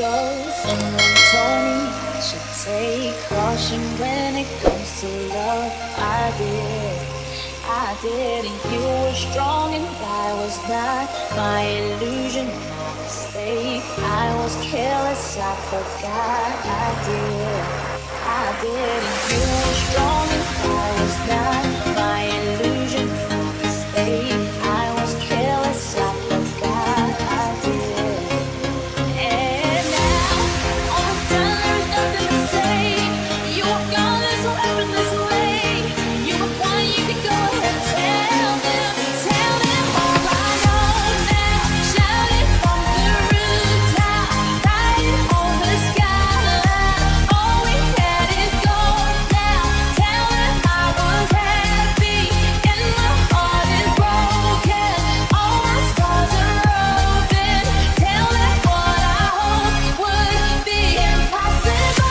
ago, someone told me I should take caution when it comes to love. I did, and you were strong and I was not. My illusion, my mistake. I was careless, I forgot. I did, and you were strong and I was not. My illusion, my mistake. I was careless, I forgot. I did. And now, all I've done, there's nothing to say. You walk on this so effortless way. You were one, you could go ahead and tell them all I know now. Shout it from the rooftop, write it on the skyline. All we had is gold now. Tell them I was happy and my heart is broken. All my scars are open. Tell them what I hoped would be impossible.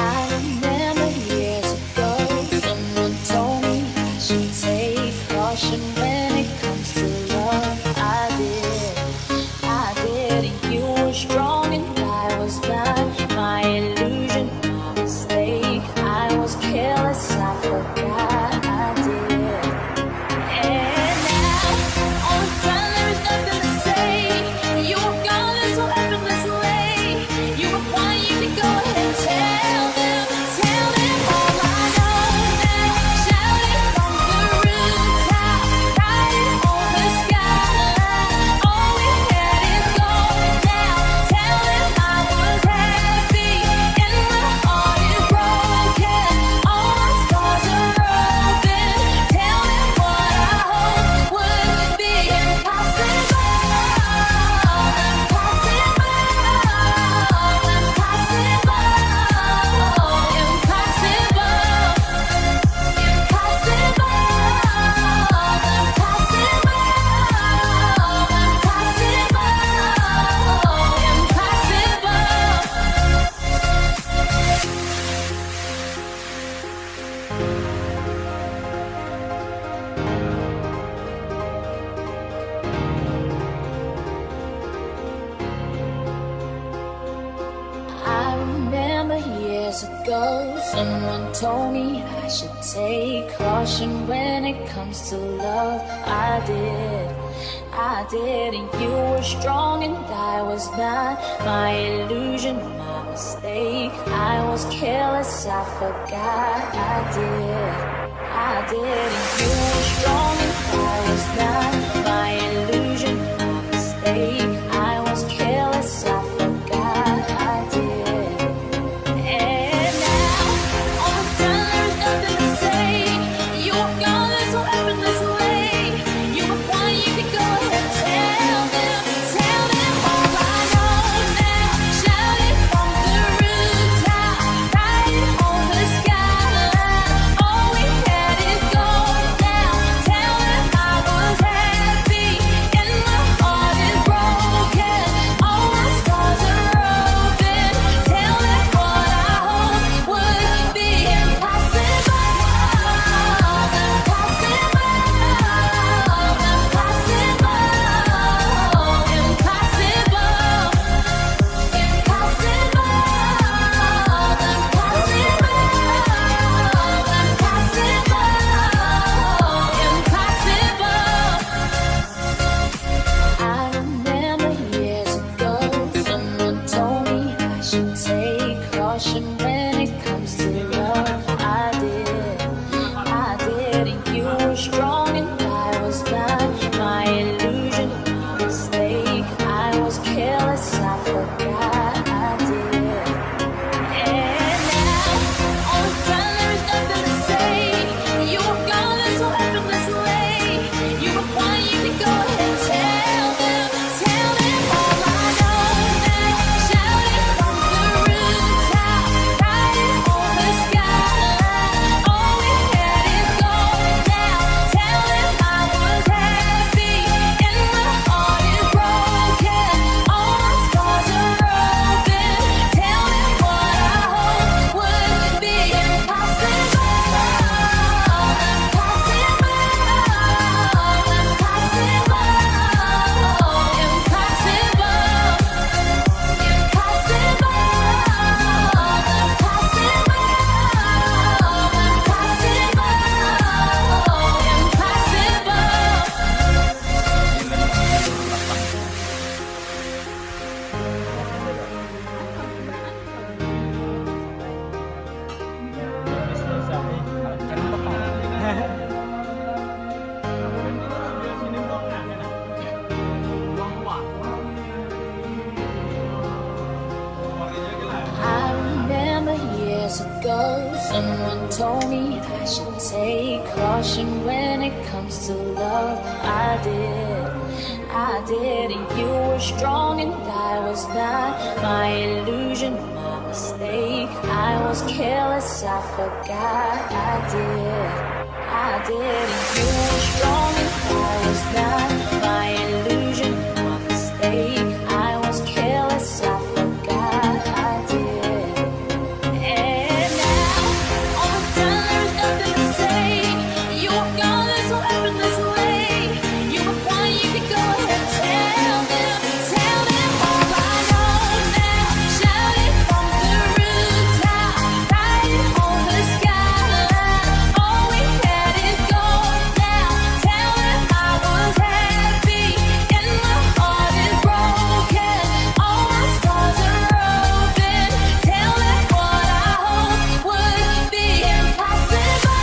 I remember years ago, someone told me I should take caution when it comes to love. I did, and you were strong and I was not. My illusion, my mistake. I was careless, I forgot. I did. And now, all I've done, there is nothing to say. You were gone this so effortlessly. You were one, you could go ahead and tell them all I know now. Shout it from the rooftop, write it on the skyline. All we had is gold now. Tell them I was happy and my heart is broken. All my scars are open. Tell them what I hoped would be impossible. I remember years ago, someone told me I should take caution when it comes to love. I did, and you were strong and I was not. My illusion, my mistake. I was careless, I forgot. I did, and you were strong and I was not. My illusion, my mistake. I was careless, I forgot. I did. And now, all I've done, there's nothing to say. You walk on this so effortlessly. You were one, you could go ahead and tell them all I know now. Shout it from the rooftop, write it on the skyline. All we had is gold now. Tell them I was happy. Someone told me I should take caution when it comes to love. I did, and you were strong and I was not. My illusion, my mistake. I was careless, I forgot. I did, and you were strong and I was not. My illusion, my mistake. I was careless, I forgot. I did. And now, all the time there's nothing to say. You walk on this so effortless way. You were one, you could go ahead, tell them all I know now. Shout it from the rooftop, write it on the skyline. All we had is gold now. Tell them I was happy and my heart is broken. All my scars are open. Tell them what I hope would be impossible.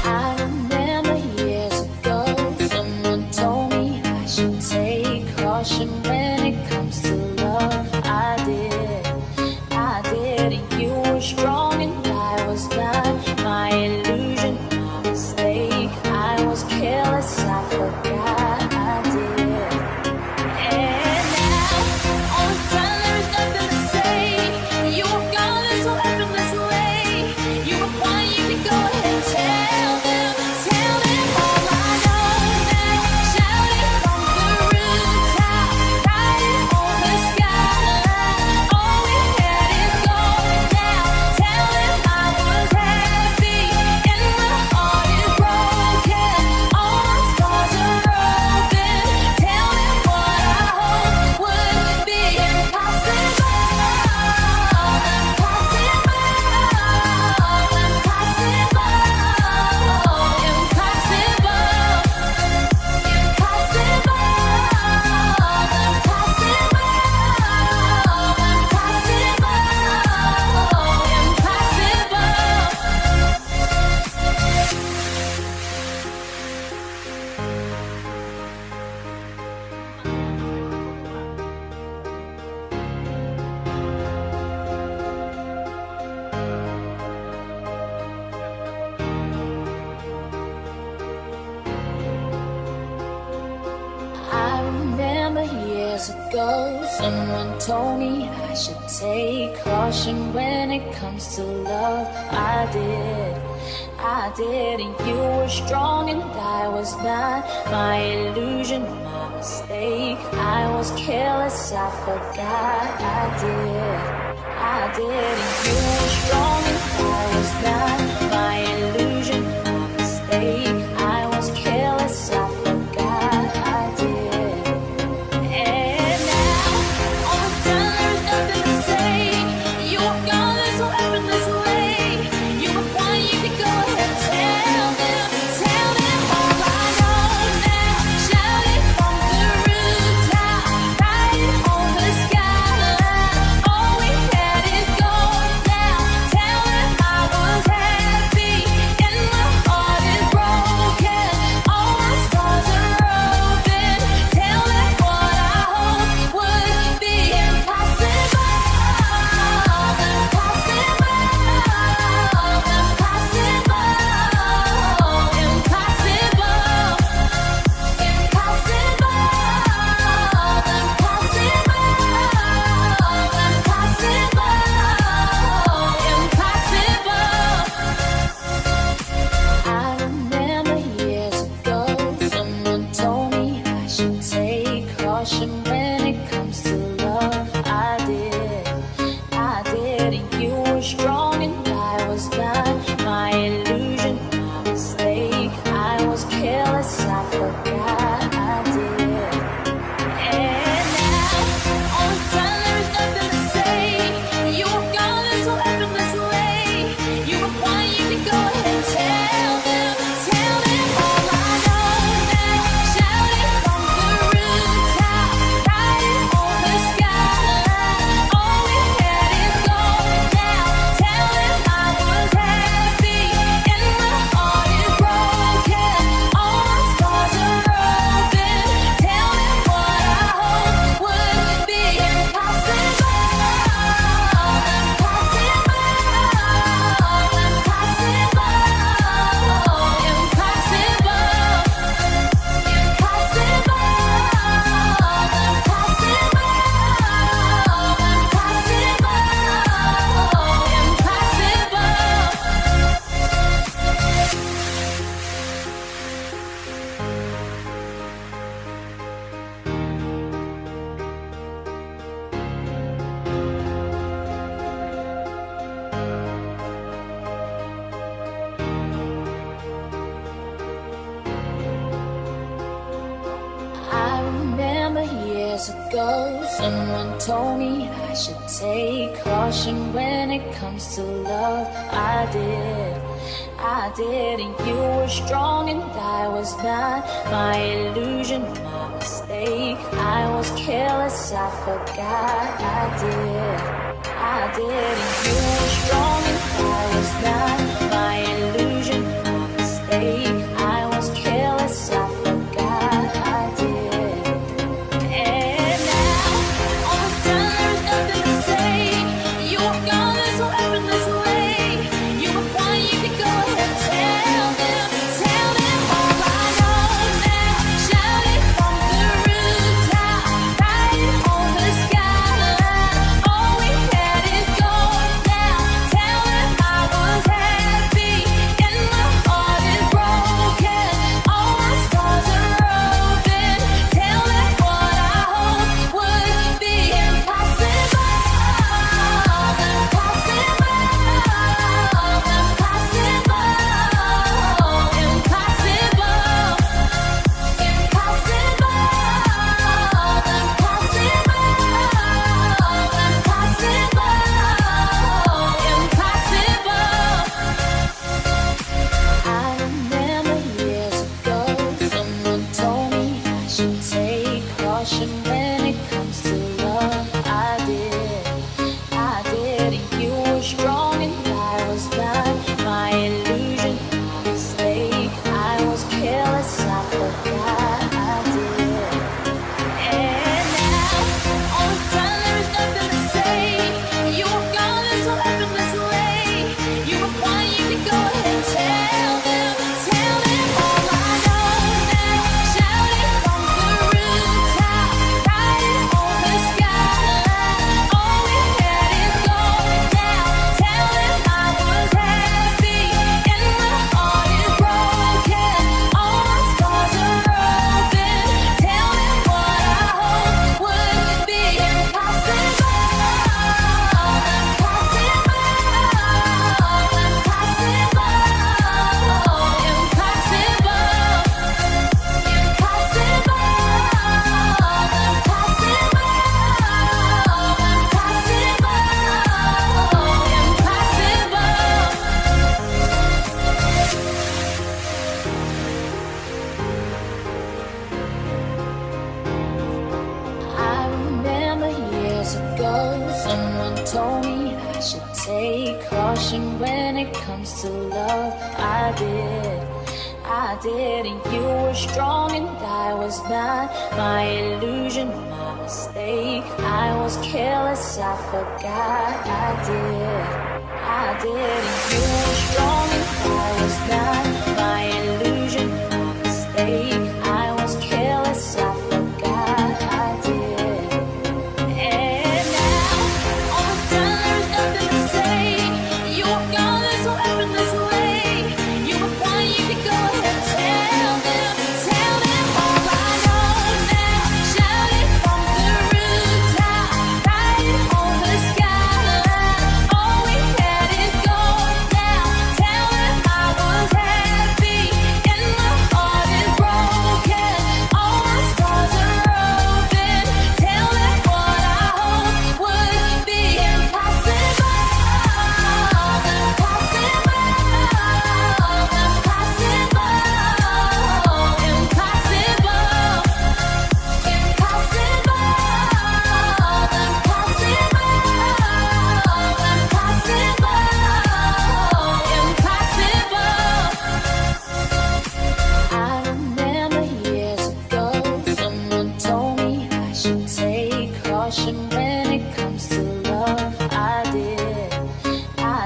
I remember years ago, someone told me I should take caution when it comes to love. I did, and you were strong and I was not. My illusion, my mistake. I was careless, I forgot. I did. And now, all the time there's nothing to say. You were gone this so effortlessly. You were one, you could go ahead, tell them all I know now. Shout it from the rooftop, write it on the skyline. All we had is gold now. Tell them I was happy and my heart is broken. All my scars are open. Tell them what I hope would be impossible. I remember years ago, someone told me I should take caution when it comes to love. I did, and you were strong and I was not. My illusion, my mistake. I was careless, I forgot. I did, and you were strong and I was not. My illusion, my mistake. I was careless, I forgot. I did. And now, all the time there's nothing to say. You were gone this so effortlessly. You were one, you could go ahead, tell them all I know now. Shout it from the rooftop, write it on the skyline. All we had is gold now. Tell them I was happy. years ago, someone told me I should take caution when it comes to love. I did, and you were strong and I was not. My illusion, my mistake. I was careless, I forgot. I did, and you were strong and I was not. My illusion, my mistake. I was careless, I forgot. I did. And now, all the time there's nothing to say. You were gone this so effortless way. You were fine, you could go ahead and tell them all I know now. Shout it from the rooftop, write it on the skyline. All we had is gone now. Tell them I was happy and my heart is broken. All my scars are open. Tell them what I hope would be impossible. I remember years ago, someone told me I should take caution when it comes to love. I did, and you were strong and I was not. My illusion, my mistake. I was careless, I forgot. I did. And now, all the time there is nothing to say. You were gone this so effortless way. You were fine, you could go ahead and tell them all I know now. Shout it from the rooftop, write it on the skyline. All we had is gone now. Tell them I was happy and my heart is broken. All my scars are open. Tell them what I hope would be impossible. I remember years ago, someone told me I should take caution when it comes to love. I did, and you were strong and I was not. My illusion, my mistake. I was careless, I forgot. I did, and you were strong and I was not. My illusion, my mistake. I was careless, I forgot. I did. And now, all the time there's nothing to say. You were gone this so effortless way. You were fine, you could go ahead and tell them all I know now. Shout it from the rooftop, write it on the skyline. All we had is gone now. Tell them I was happy and my heart is broken. All my scars are open. Tell them what I hope would be impossible. I remember years ago, someone told me I should take caution when it comes to love. I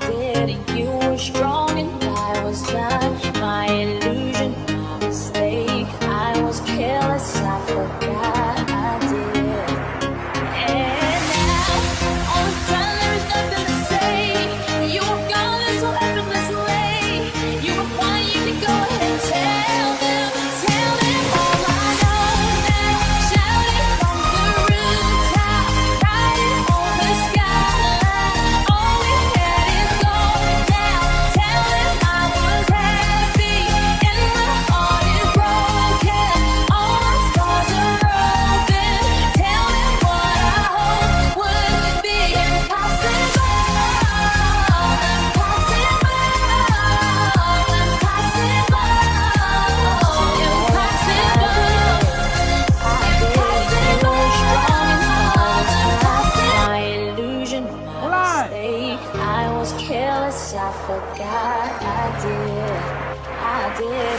did, and you were strong and I was not. My illusion, my mistake. I was careless, I forgot. I did. And now, all the time there is nothing to say. You were gone this so effortless way. You were fine, you could go ahead and tell them all I know now. Shout it from the rooftop, write it on the skyline. All we had is gone now. Tell them I was happy did.